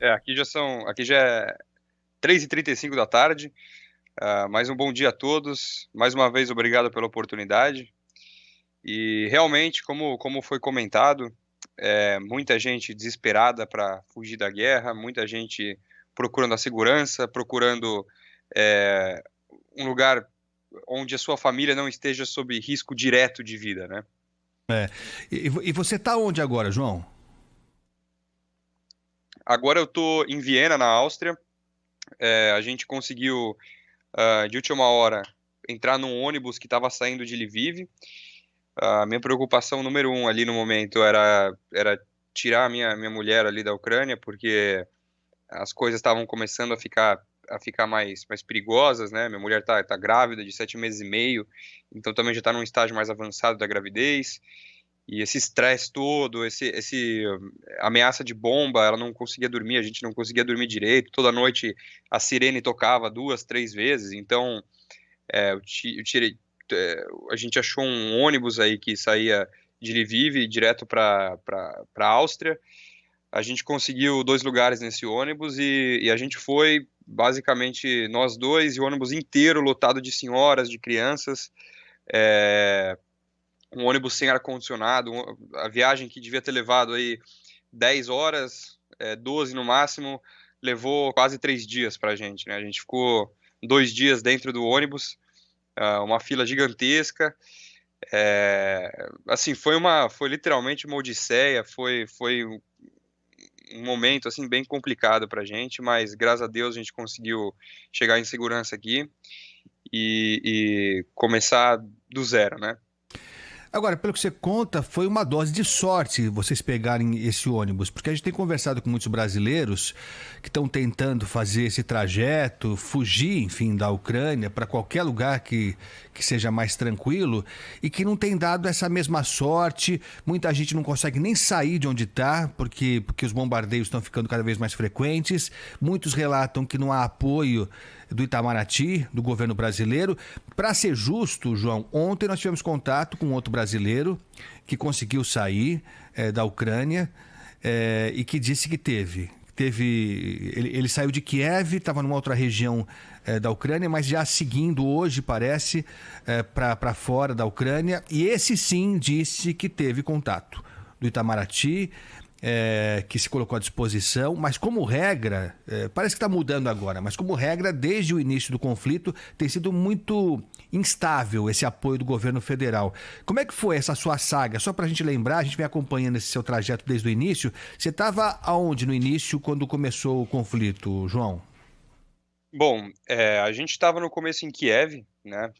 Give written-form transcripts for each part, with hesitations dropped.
Aqui já é 3h35 da tarde. Mais um bom dia a todos. Mais uma vez, obrigado pela oportunidade. E realmente, como foi comentado, muita gente desesperada para fugir da guerra, muita gente procurando a segurança, procurando é, um lugar onde a sua família não esteja sob risco direto de vida, né? É. E você tá onde agora, João? Agora eu estou em Viena, na Áustria. A gente conseguiu, de última hora, entrar num ônibus que estava saindo de Lviv. A minha preocupação número um ali no momento era tirar a minha mulher ali da Ucrânia, porque as coisas estavam começando a ficar mais perigosas, né? Minha mulher tá grávida de 7 meses e meio, então também já está num estágio mais avançado da gravidez. E esse estresse todo, esse ameaça de bomba, ela não conseguia dormir, a gente não conseguia dormir direito. Toda noite a sirene tocava duas, três vezes. Então, eu tirei, a gente achou um ônibus aí que saía de Lviv direto para Áustria. A gente conseguiu dois lugares nesse ônibus e a gente foi basicamente nós dois e o ônibus inteiro lotado de senhoras, de crianças. É, um ônibus sem ar-condicionado, a viagem que devia ter levado aí 10 horas, 12 no máximo, levou quase 3 dias pra gente, né? A gente ficou 2 dias dentro do ônibus, uma fila gigantesca. Assim, foi literalmente uma odisseia, foi um momento assim bem complicado pra gente, mas graças a Deus a gente conseguiu chegar em segurança aqui e começar do zero, né? Agora, pelo que você conta, foi uma dose de sorte vocês pegarem esse ônibus, porque a gente tem conversado com muitos brasileiros que estão tentando fazer esse trajeto, fugir, enfim, da Ucrânia para qualquer lugar que seja mais tranquilo e que não tem dado essa mesma sorte. Muita gente não consegue nem sair de onde está, porque os bombardeios estão ficando cada vez mais frequentes. Muitos relatam que não há apoio do Itamaraty, do governo brasileiro. Para ser justo, João, ontem nós tivemos contato com outro brasileiro que conseguiu sair da Ucrânia e que disse que ele saiu de Kiev, estava numa outra região da Ucrânia, mas já seguindo hoje, parece, para fora da Ucrânia. E esse sim disse que teve contato do Itamaraty, que se colocou à disposição, mas como regra, parece que está mudando agora, mas como regra, desde o início do conflito, tem sido muito instável esse apoio do governo federal. Como é que foi essa sua saga? Só para a gente lembrar, a gente vem acompanhando esse seu trajeto desde o início. Você estava aonde no início, quando começou o conflito, João? Bom, a gente estava no começo em Kiev, né?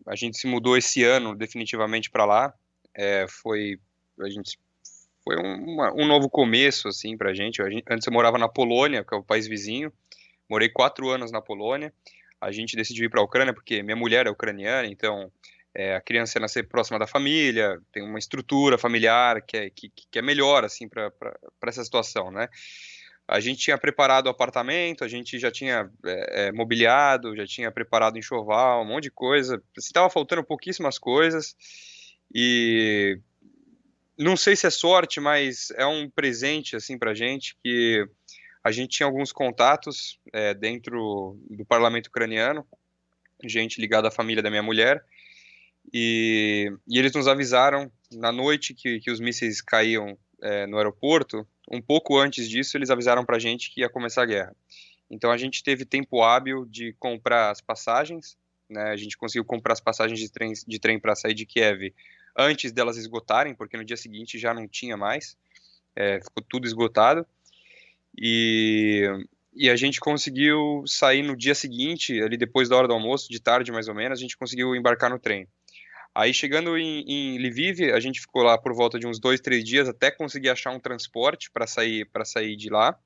A gente se mudou esse ano definitivamente para lá. Foi, a gente foi um novo começo assim para a gente. Antes eu morava na Polônia, que é o país vizinho. Morei 4 anos na Polônia. A gente decidiu ir para a Ucrânia porque minha mulher é ucraniana, então a criança ia nascer próxima da família, tem uma estrutura familiar que é melhor assim para essa situação, né? A gente tinha preparado o apartamento, a gente já tinha mobiliado, já tinha preparado enxoval, um monte de coisa. Estava faltando pouquíssimas coisas e não sei se é sorte, mas é um presente assim para gente que a gente tinha alguns contatos dentro do parlamento ucraniano, gente ligada à família da minha mulher, e eles nos avisaram na noite que os mísseis caíam no aeroporto. Um pouco antes disso, eles avisaram para a gente que ia começar a guerra. Então a gente teve tempo hábil de comprar as passagens, né? A gente conseguiu comprar as passagens de trem para sair de Kiev antes delas esgotarem, porque no dia seguinte já não tinha mais, ficou tudo esgotado. E, e a gente conseguiu sair no dia seguinte, ali depois da hora do almoço, de tarde mais ou menos, a gente conseguiu embarcar no trem. Aí chegando em Lviv, a gente ficou lá por volta de uns 2, 3 dias até conseguir achar um transporte para sair de lá.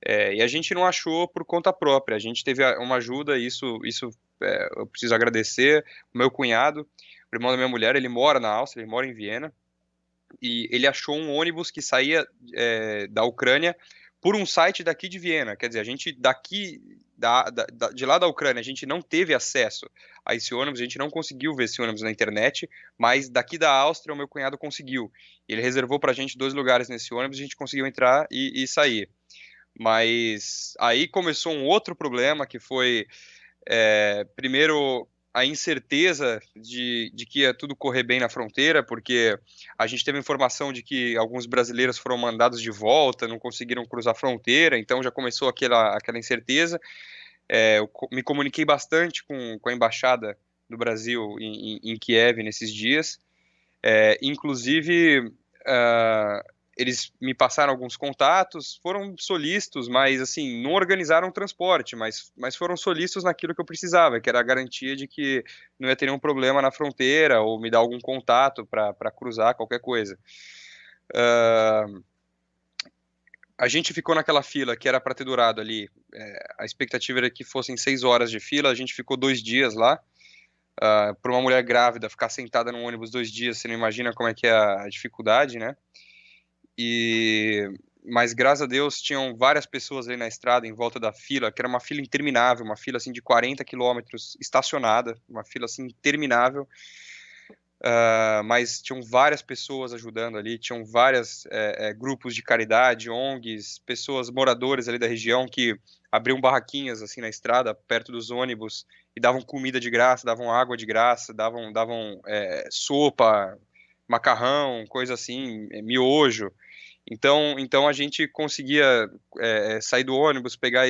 E a gente não achou por conta própria. A gente teve uma ajuda, isso eu preciso agradecer. O meu cunhado, o irmão da minha mulher, ele mora na Áustria, ele mora em Viena, e ele achou um ônibus que saía da Ucrânia por um site daqui de Viena. Quer dizer, a gente daqui, de lá da Ucrânia, a gente não teve acesso a esse ônibus, a gente não conseguiu ver esse ônibus na internet, mas daqui da Áustria o meu cunhado conseguiu. Ele reservou para a gente 2 lugares nesse ônibus, a gente conseguiu entrar e sair. Mas aí começou um outro problema que foi, primeiro, a incerteza de que ia tudo correr bem na fronteira, porque a gente teve informação de que alguns brasileiros foram mandados de volta, não conseguiram cruzar a fronteira, então já começou aquela incerteza. Me comuniquei bastante com a embaixada do Brasil em Kiev nesses dias. Inclusive, ah, eles me passaram alguns contatos, foram solícitos, mas assim, não organizaram o transporte, mas foram solícitos naquilo que eu precisava, que era a garantia de que não ia ter nenhum problema na fronteira ou me dar algum contato para cruzar qualquer coisa. Ah, a gente ficou naquela fila que era para ter durado ali. A expectativa era que fossem 6 horas de fila, a gente ficou 2 dias lá. Para uma mulher grávida ficar sentada num ônibus 2 dias, você não imagina como é que é a dificuldade, né? E mas graças a Deus tinham várias pessoas ali na estrada em volta da fila, que era uma fila interminável, uma fila assim de 40 quilômetros estacionada, uma fila assim interminável. Mas tinham várias pessoas ajudando ali, tinham vários grupos de caridade, ONGs, pessoas, moradores ali da região que abriam barraquinhas assim na estrada, perto dos ônibus, e davam comida de graça, davam água de graça, davam sopa, macarrão, coisa assim, miojo. Então a gente conseguia sair do ônibus, pegar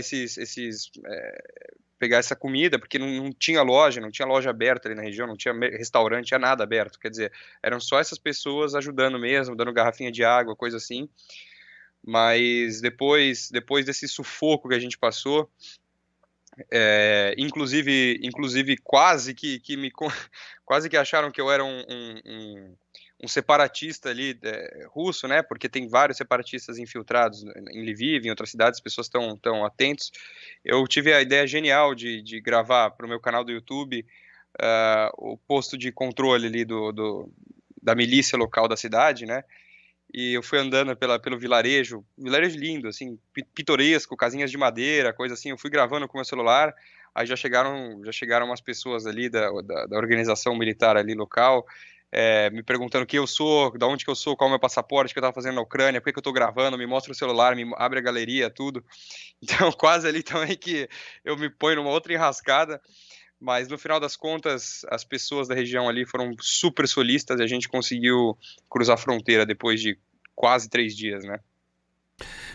essa comida, porque não tinha loja, não tinha loja aberta ali na região, não tinha restaurante, não tinha nada aberto. Quer dizer, eram só essas pessoas ajudando mesmo, dando garrafinha de água, coisa assim. Mas depois desse sufoco que a gente passou, inclusive quase que acharam que eu era um separatista ali russo, né? Porque tem vários separatistas infiltrados em Lviv, em outras cidades, as pessoas estão atentos. Eu tive a ideia genial de gravar para o meu canal do YouTube o posto de controle ali da milícia local da cidade, né? E eu fui andando pelo vilarejo lindo, assim, pitoresco, casinhas de madeira, coisa assim. Eu fui gravando com meu celular. Aí já chegaram umas pessoas ali da organização militar ali local, me perguntando quem eu sou, da onde que eu sou, qual é o meu passaporte, o que eu estava fazendo na Ucrânia, por que que eu estou gravando, me mostra o celular, me abre a galeria, tudo. Então, quase ali também que eu me ponho numa outra enrascada. Mas no final das contas, as pessoas da região ali foram super solistas e a gente conseguiu cruzar a fronteira depois de quase 3 dias, né?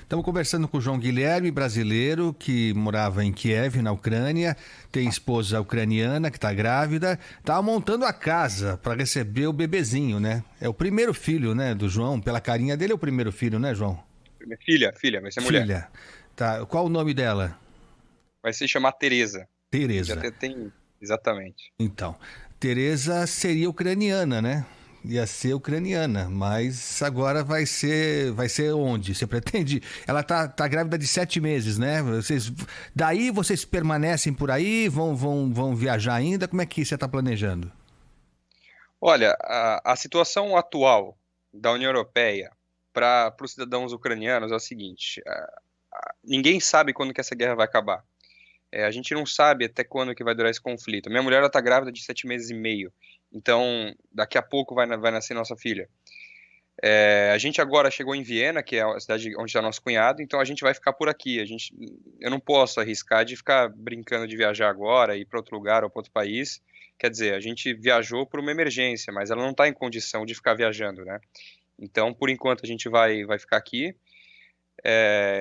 Estamos conversando com o João Guilherme, brasileiro, que morava em Kiev, na Ucrânia, tem esposa ucraniana que está grávida, está montando a casa para receber o bebezinho, né? É o primeiro filho, né, do João. Pela carinha dele é o primeiro filho, né, João? Filha, vai ser mulher. Filha. Tá. Qual o nome dela? Vai se chamar Teresa. Já Tereza. tem, exatamente. Então, Tereza seria ucraniana, né? Ia ser ucraniana, mas agora vai ser onde? Você pretende? Ela tá grávida de 7 meses, né? Daí vocês permanecem por aí, vão viajar ainda? Como é que você está planejando? Olha, a situação atual da União Europeia para os cidadãos ucranianos é o seguinte: ninguém sabe quando que essa guerra vai acabar. A gente não sabe até quando que vai durar esse conflito. Minha mulher ela tá grávida de 7 meses e meio, então daqui a pouco vai nascer nossa filha. A gente agora chegou em Viena, que é a cidade onde está nosso cunhado, então a gente vai ficar por aqui. Eu não posso arriscar de ficar brincando de viajar agora, ir para outro lugar ou para outro país. Quer dizer, a gente viajou por uma emergência, mas ela não está em condição de ficar viajando, né? Então, por enquanto, a gente vai ficar aqui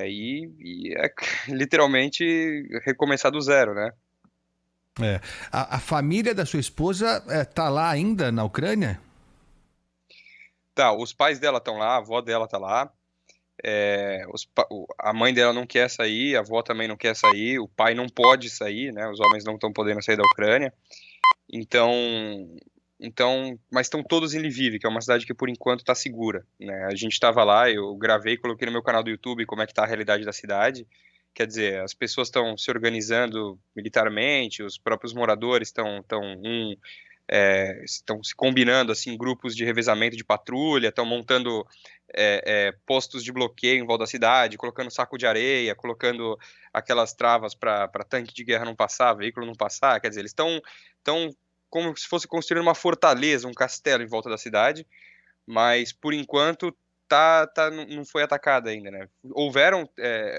e literalmente recomeçar do zero, né? É. A família da sua esposa tá lá ainda na Ucrânia? Tá, os pais dela estão lá, a avó dela tá lá. A mãe dela não quer sair, a avó também não quer sair, o pai não pode sair, né? Os homens não estão podendo sair da Ucrânia. Então, mas estão todos em Lviv, que é uma cidade que por enquanto está segura, né? A gente estava lá, eu gravei, coloquei no meu canal do YouTube como é que está a realidade da cidade. Quer dizer, as pessoas estão se organizando militarmente, os próprios moradores estão se combinando assim, grupos de revezamento de patrulha, estão montando postos de bloqueio em volta da cidade, colocando saco de areia, colocando aquelas travas para tanque de guerra não passar, veículo não passar. Quer dizer, eles estão como se fosse construir uma fortaleza, um castelo em volta da cidade, mas por enquanto não foi atacada ainda, né?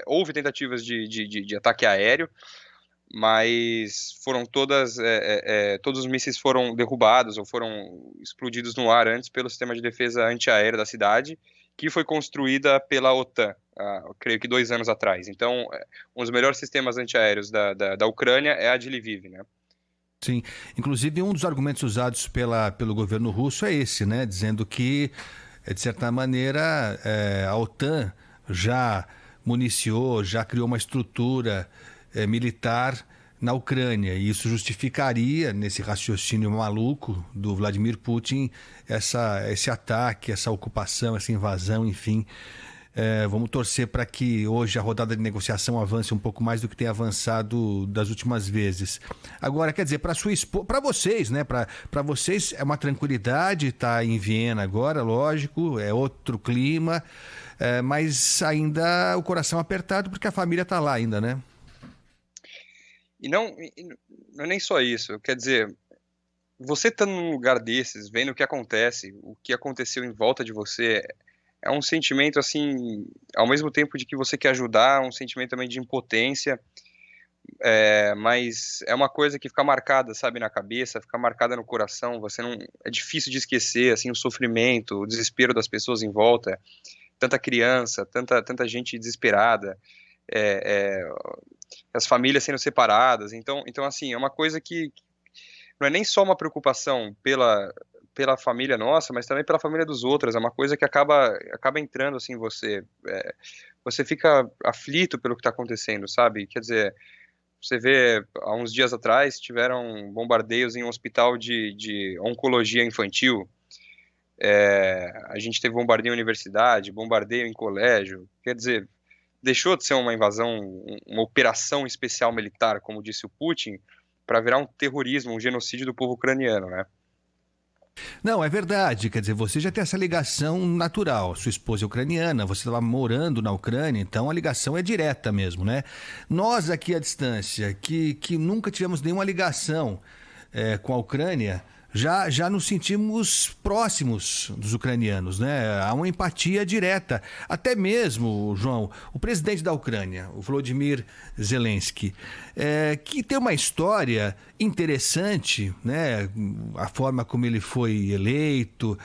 Houve tentativas de ataque aéreo, mas foram todos os mísseis foram derrubados ou foram explodidos no ar antes pelo sistema de defesa antiaérea da cidade, que foi construída pela OTAN, eu creio que 2 anos atrás. Então, um dos melhores sistemas antiaéreos da Ucrânia é a de Lviv, né? Sim, inclusive um dos argumentos usados pelo governo russo é esse, né? Dizendo que, de certa maneira, a OTAN já municiou, já criou uma estrutura militar na Ucrânia. E isso justificaria, nesse raciocínio maluco do Vladimir Putin, esse ataque, essa ocupação, essa invasão, enfim. Vamos torcer para que hoje a rodada de negociação avance um pouco mais do que tem avançado das últimas vezes. Agora, quer dizer, para vocês, né? Para vocês é uma tranquilidade estar em Viena agora, lógico, é outro clima, mas ainda o coração apertado porque a família está lá ainda, né? Não é nem só isso. Quer dizer, você estando num lugar desses, vendo o que acontece, o que aconteceu em volta de você, é um sentimento assim, ao mesmo tempo de que você quer ajudar, um sentimento também de impotência, mas é uma coisa que fica marcada, sabe, na cabeça, fica marcada no coração. Você não, é difícil de esquecer, assim, o sofrimento, o desespero das pessoas em volta, tanta criança, tanta gente desesperada. É, é, as famílias sendo separadas. Então assim, é uma coisa que não é nem só uma preocupação pela família nossa, mas também pela família dos outros. É uma coisa que acaba entrando assim em você. Você fica aflito pelo que está acontecendo, sabe? Quer dizer, você vê, há uns dias atrás tiveram bombardeios em um hospital de oncologia infantil. A gente teve bombardeio em universidade, bombardeio em colégio. Quer dizer, deixou de ser uma invasão, uma operação especial militar, como disse o Putin, para virar um terrorismo, um genocídio do povo ucraniano, né? Não, é verdade. Quer dizer, você já tem essa ligação natural. Sua esposa é ucraniana, você estava morando na Ucrânia, então a ligação é direta mesmo, né? Nós aqui à distância, que nunca tivemos nenhuma ligação com a Ucrânia, já nos sentimos próximos dos ucranianos, né? Há uma empatia direta. Até mesmo, João, o presidente da Ucrânia, o Volodymyr Zelensky, que tem uma história interessante, né? A forma como ele foi eleito,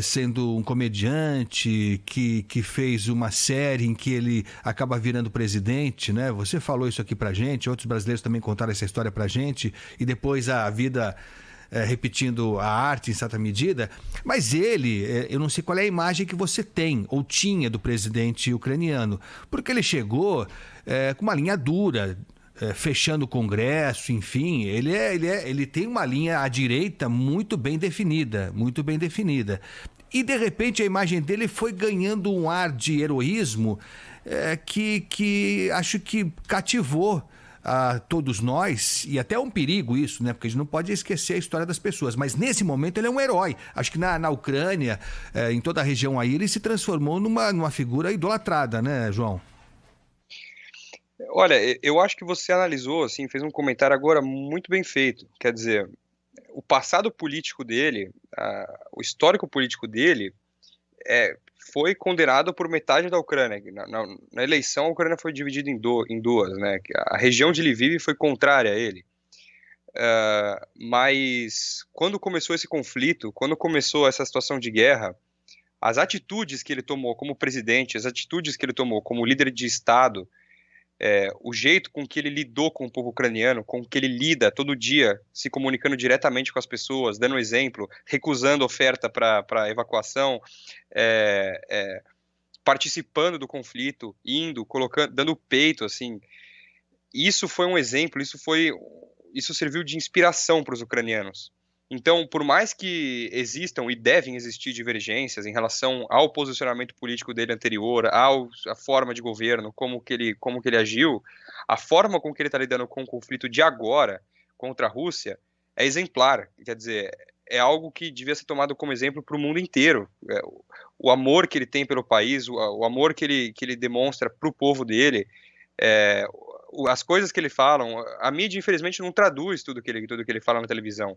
sendo um comediante que fez uma série em que ele acaba virando presidente, né? Você falou isso aqui pra gente, outros brasileiros também contaram essa história pra gente, e depois a vida repetindo a arte em certa medida, mas eu não sei qual é a imagem que você tem ou tinha do presidente ucraniano, porque ele chegou com uma linha dura, fechando o Congresso, enfim, ele tem uma linha à direita muito bem definida, muito bem definida. E de repente a imagem dele foi ganhando um ar de heroísmo que acho que cativou a todos nós, e até é um perigo isso, né? Porque a gente não pode esquecer a história das pessoas, mas nesse momento ele é um herói. Acho que na Ucrânia, em toda a região aí, ele se transformou numa figura idolatrada, né, João? Olha, eu acho que você analisou, assim, fez um comentário agora muito bem feito. Quer dizer, o passado político dele, o histórico político dele, é, foi condenado por metade da Ucrânia. Na eleição, a Ucrânia foi dividida em duas, né? A região de Lviv foi contrária a ele. Mas quando começou esse conflito, quando começou essa situação de guerra, as atitudes que ele tomou como presidente, as atitudes que ele tomou como líder de Estado, o jeito com que ele lidou com o povo ucraniano, com que ele lida todo dia, se comunicando diretamente com as pessoas, dando exemplo, recusando oferta para evacuação, participando do conflito, indo, colocando, dando peito, assim. Isso foi um exemplo, isso serviu de inspiração para os ucranianos. Então, por mais que existam e devem existir divergências em relação ao posicionamento político dele anterior, à forma de governo, como que ele agiu, a forma com que ele está lidando com o conflito de agora contra a Rússia é exemplar. Quer dizer, é algo que devia ser tomado como exemplo para o mundo inteiro. O amor que ele tem pelo país, o amor que ele demonstra para o povo dele, é, as coisas que ele fala, a mídia infelizmente não traduz tudo que ele fala na televisão,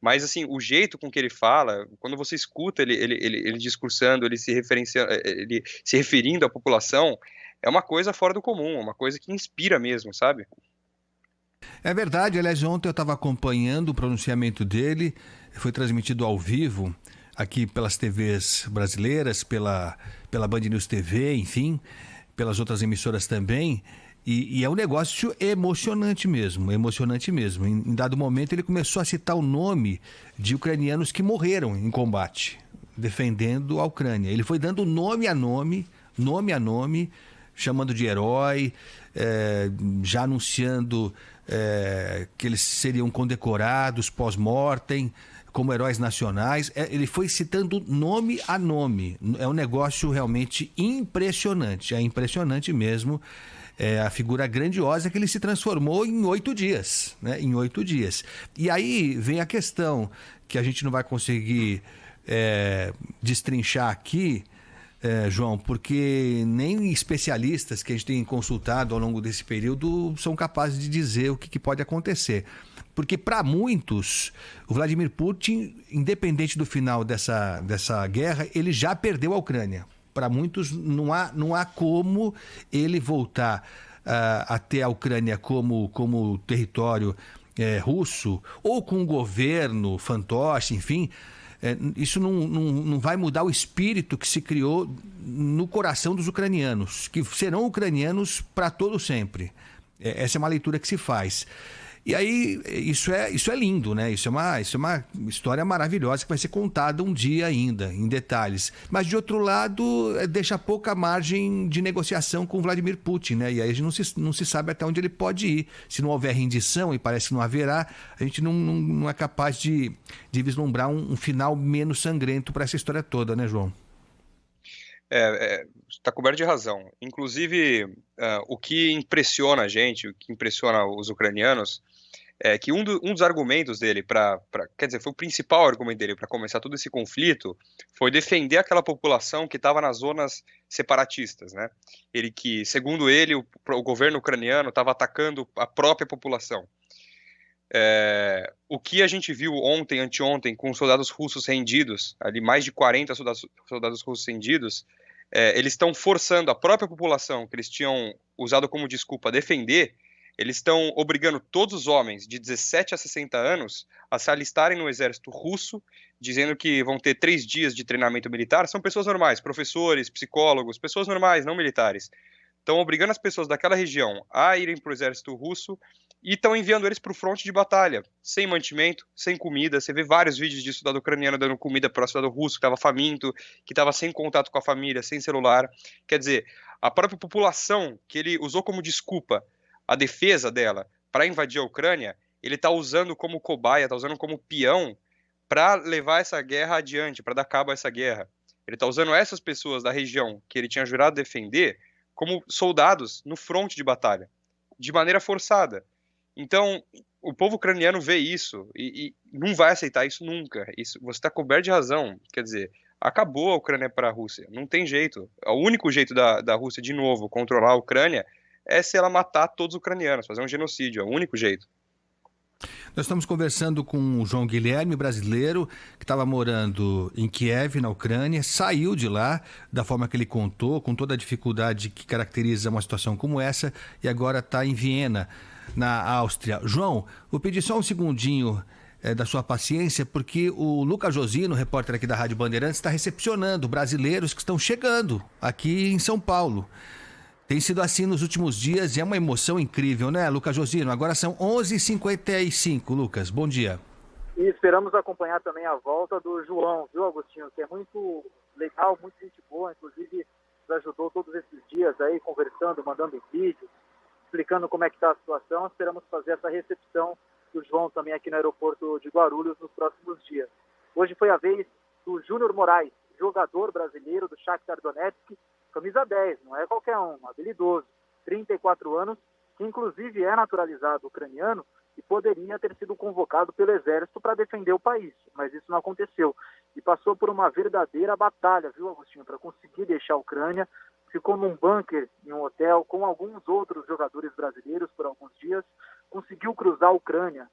Mas, assim, o jeito com que ele fala, quando você escuta ele discursando, ele se referenciando, ele se referindo à população, é uma coisa fora do comum, uma coisa que inspira mesmo, sabe? É verdade, aliás, ontem eu estava acompanhando o pronunciamento dele, foi transmitido ao vivo aqui pelas TVs brasileiras, pela Band News TV, enfim, pelas outras emissoras também. E é um negócio emocionante mesmo, emocionante mesmo. Em dado momento ele começou a citar o nome de ucranianos que morreram em combate, defendendo a Ucrânia. Ele foi dando nome a nome, chamando de herói, já anunciando que eles seriam condecorados pós-mortem como heróis nacionais. Ele foi citando nome a nome. É um negócio realmente impressionante, é impressionante mesmo. É a figura grandiosa que ele se transformou em 8 dias, né? Em 8 dias. E aí vem a questão que a gente não vai conseguir destrinchar aqui, João, porque nem especialistas que a gente tem consultado ao longo desse período são capazes de dizer o que pode acontecer. Porque para muitos, o Vladimir Putin, independente do final dessa guerra, ele já perdeu a Ucrânia. Para muitos não há como ele voltar a ter a Ucrânia como território russo, ou com um governo fantoche, enfim. Isso não vai mudar o espírito que se criou no coração dos ucranianos, que serão ucranianos para todo sempre. Essa é uma leitura que se faz. E aí, isso é lindo, né? Isso é uma história maravilhosa que vai ser contada um dia ainda, em detalhes. Mas, de outro lado, deixa pouca margem de negociação com Vladimir Putin, né? E aí a gente não se sabe até onde ele pode ir. Se não houver rendição, e parece que não haverá, a gente não é capaz de vislumbrar um final menos sangrento para essa história toda, né, João? Está coberto de razão. Inclusive, o que impressiona a gente, o que impressiona os ucranianos, é que um dos argumentos dele quer dizer, foi o principal argumento dele para começar todo esse conflito, foi defender aquela população que estava nas zonas separatistas, né? Ele que, segundo ele, o governo ucraniano estava atacando a própria população. O que a gente viu ontem, anteontem, com soldados russos rendidos, ali mais de 40 soldados russos rendidos, eles estão forçando a própria população, que eles tinham usado como desculpa defender, eles estão obrigando todos os homens de 17 a 60 anos a se alistarem no exército russo, dizendo que vão ter 3 dias de treinamento militar. São pessoas normais, professores, psicólogos, pessoas normais, não militares. Estão obrigando as pessoas daquela região a irem para o exército russo e estão enviando eles para o fronte de batalha, sem mantimento, sem comida. Você vê vários vídeos de soldado ucraniano dando comida para o soldado russo que estava faminto, que estava sem contato com a família, sem celular. Quer dizer, a própria população que ele usou como desculpa a defesa dela para invadir a Ucrânia, ele está usando como cobaia, está usando como peão para levar essa guerra adiante, para dar cabo a essa guerra. Ele está usando essas pessoas da região que ele tinha jurado defender como soldados no fronte de batalha, de maneira forçada. Então, o povo ucraniano vê isso e não vai aceitar isso nunca. Isso, você está coberto de razão. Quer dizer, acabou a Ucrânia para a Rússia. Não tem jeito. O único jeito da Rússia, de novo, controlar a Ucrânia é se ela matar todos os ucranianos, fazer um genocídio. É o único jeito. Nós estamos conversando com o João Guilherme, brasileiro, que estava morando em Kiev, na Ucrânia, saiu de lá da forma que ele contou, com toda a dificuldade que caracteriza uma situação como essa, e agora está em Viena, na Áustria. João, vou pedir só um segundinho da sua paciência, porque o Lucas Josino, repórter aqui da Rádio Bandeirantes, está recepcionando brasileiros que estão chegando aqui em São Paulo. Tem sido assim nos últimos dias e é uma emoção incrível, né, Lucas Josino? Agora são 11h55, Lucas. Bom dia. E esperamos acompanhar também a volta do João, viu, Agostinho? Que é muito legal, muito gente boa, inclusive nos ajudou todos esses dias aí, conversando, mandando vídeos, explicando como é que está a situação. Esperamos fazer essa recepção do João também aqui no aeroporto de Guarulhos nos próximos dias. Hoje foi a vez do Júnior Moraes, jogador brasileiro do Shakhtar Donetsk, camisa 10, não é qualquer um, habilidoso, 34 anos, que inclusive é naturalizado ucraniano e poderia ter sido convocado pelo exército para defender o país, mas isso não aconteceu. E passou por uma verdadeira batalha, viu, Agostinho, para conseguir deixar a Ucrânia. Ficou num bunker em um hotel com alguns outros jogadores brasileiros por alguns dias, conseguiu cruzar a Ucrânia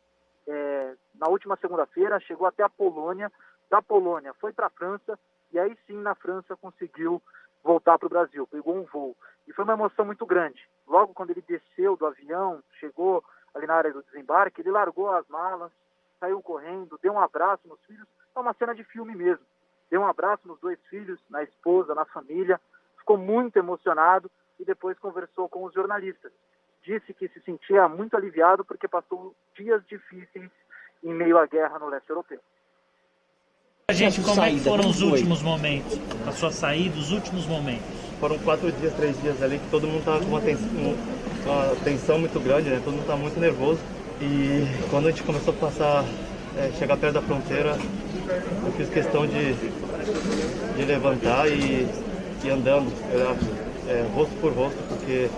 na última segunda-feira, chegou até a Polônia, da Polônia foi para a França, e aí sim na França conseguiu voltar para o Brasil, pegou um voo. E foi uma emoção muito grande. Logo quando ele desceu do avião, chegou ali na área do desembarque, ele largou as malas, saiu correndo, deu um abraço nos filhos, é uma cena de filme mesmo. Deu um abraço nos 2 filhos, na esposa, na família, ficou muito emocionado e depois conversou com os jornalistas. Disse que se sentia muito aliviado porque passou dias difíceis em meio à guerra no leste europeu. Gente, como é que foram os últimos momentos? A sua saída, os últimos momentos? Foram 4 dias, 3 dias ali que todo mundo estava com uma tensão muito grande, né? Todo mundo estava muito nervoso. E quando a gente começou a passar, chegar perto da fronteira, eu fiz questão de levantar e andando, rosto por rosto, porque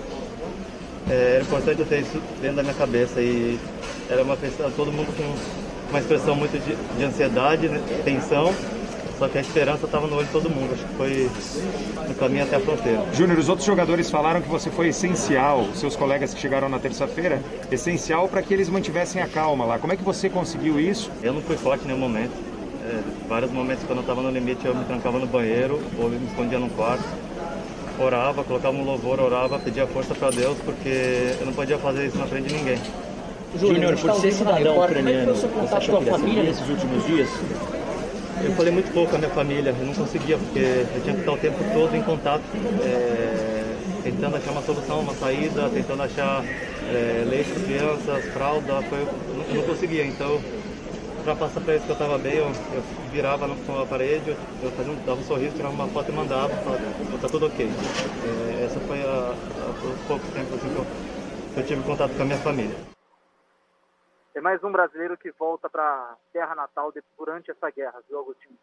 era importante eu ter isso dentro da minha cabeça. E era uma questão, todo mundo com uma expressão muito de ansiedade, né, tensão, só que a esperança estava no olho de todo mundo. Acho que foi no caminho até a fronteira. Júnior, os outros jogadores falaram que você foi essencial, os seus colegas que chegaram na terça-feira, essencial para que eles mantivessem a calma lá. Como é que você conseguiu isso? Eu não fui forte em nenhum momento. Vários momentos quando eu estava no limite eu me trancava no banheiro ou me escondia num quarto, orava, colocava um louvor, orava, pedia força para Deus, porque eu não podia fazer isso na frente de ninguém. Júnior, por ser cidadão ucraniano, você achou que a família nesses últimos dias? Eu falei muito pouco com a minha família, eu não conseguia, porque eu tinha que estar o tempo todo em contato, tentando achar uma solução, uma saída, tentando achar leite para crianças, fralda, eu não conseguia. Então, para passar para eles que eu estava bem, eu virava com a parede, eu dava um sorriso, tirava uma foto e mandava, falava, tá tudo ok. Essa foi o pouco tempo assim, que eu tive contato com a minha família. É mais um brasileiro que volta para a terra natal durante essa guerra, viu, Agostinho?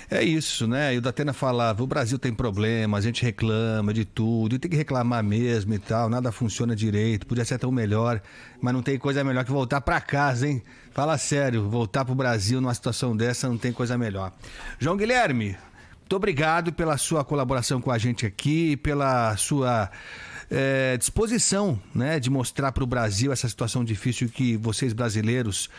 É isso, né? E o Datena falava, o Brasil tem problema, a gente reclama de tudo, e tem que reclamar mesmo e tal, nada funciona direito, podia ser tão melhor, mas não tem coisa melhor que voltar para casa, hein? Fala sério, voltar pro Brasil numa situação dessa não tem coisa melhor. João Guilherme, muito obrigado pela sua colaboração com a gente aqui, pela sua disposição, né, de mostrar para o Brasil essa situação difícil que vocês brasileiros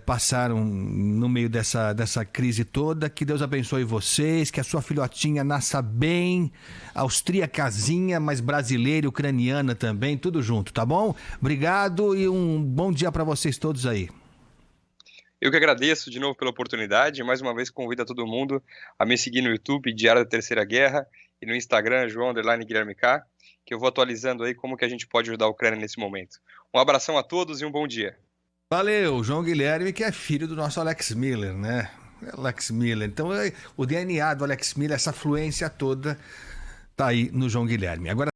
passaram no meio dessa crise toda. Que Deus abençoe vocês, que a sua filhotinha nasça bem, austríacazinha, mas brasileira e ucraniana também, tudo junto, tá bom? Obrigado e um bom dia para vocês todos aí. Eu que agradeço de novo pela oportunidade. Mais uma vez convido a todo mundo a me seguir no YouTube, Diário da Terceira Guerra, e no Instagram, João_Guilherme K, que eu vou atualizando aí como que a gente pode ajudar a Ucrânia nesse momento. Um abração a todos e um bom dia. Valeu, João Guilherme, que é filho do nosso Alex Miller, né? Alex Miller. Então, o DNA do Alex Miller, essa fluência toda, tá aí no João Guilherme. Agora